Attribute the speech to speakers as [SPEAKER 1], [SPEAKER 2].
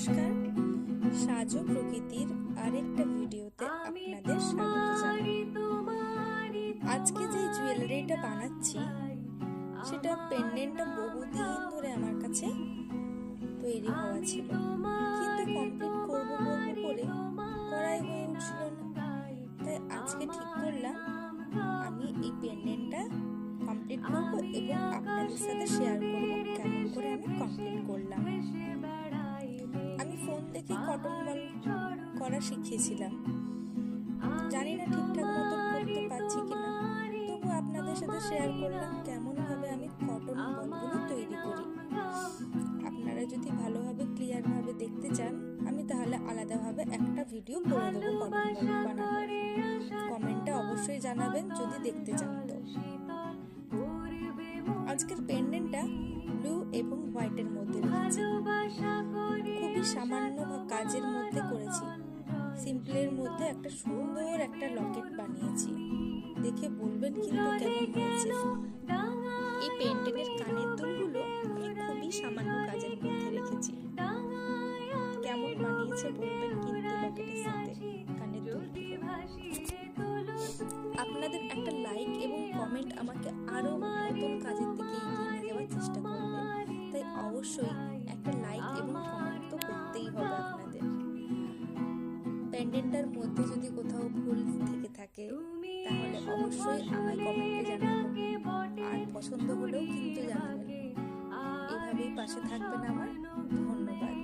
[SPEAKER 1] নমস্কার, সাজো প্রকৃতির আরেকটা ভিডিওতে আপনাদের স্বাগত জানাই। আজকে যে জুয়েলারিটা বানাচ্ছি সেটা পেন্ডেন্টটা বহুদিন ধরে আমার কাছে তৈরি হওয়া ছিল, কিন্তু কমপ্লিট করবো করে করাই হয়ে উঠছিল না। তাই আজকে ঠিক করলাম আমি এই পেন্ডেন্টটা কমপ্লিট করবো এবং আপনাদের সাথে শেয়ার করবো কেমন করে আমি কমপ্লিট করলাম। আমি ফোন দেখে কটন বল করা শিখিয়েছিলাম, জানি না ঠিকঠাক মতন করতে পারছি কিনা, তবু আপনাদের সাথে শেয়ার করলাম কেমন ভাবে আমি কটন বলগুলো তৈরি করি। আপনারা যদি ভালোভাবে ক্লিয়ার ভাবে দেখতে চান আমি তাহলে আলাদাভাবে একটা ভিডিও করে দেবো কটন বল বানানোর। কমেন্টে অবশ্যই জানাবেন যদি দেখতে চান। তো আজকের পেন্ডেন্টটা ব্লু এবং হোয়াইটের মধ্যে রেখেছি, খুবই সামান্য কাজের মধ্যে করেছি। সিম্পলের মধ্যে একটা সুন্দর একটা লকেট বানিয়েছি, দেখে বলবেন কিন্তু কেমন হয়েছে। এই পেন্ডেন্টের কানের দুলগুলো আমি খুবই সামান্য কাজের মধ্যে রেখেছি, কেমন বানিয়েছে বলবেন কিন্তু লকেটের সাথে কানের দুলগুলো। আপনাদের একটা লাইক এবং কমেন্ট আমাকে আরো নতুন কাজের দিকে এগিয়ে নিয়ে যাওয়ার চেষ্টা করবে, তাই অবশ্যই একটা লাইক এবং কমেন্ট তো করতেই হবে আপনাদের। পেন্ডেন্টটার মধ্যে যদি কোথাও ভুল থেকে থাকে তাহলে অবশ্যই আমায় কমেন্টে জানাবেন, আর পছন্দ হলেও কিন্তু জানাবেন। এইভাবেই পাশে থাকবেন আমার। ধন্যবাদ।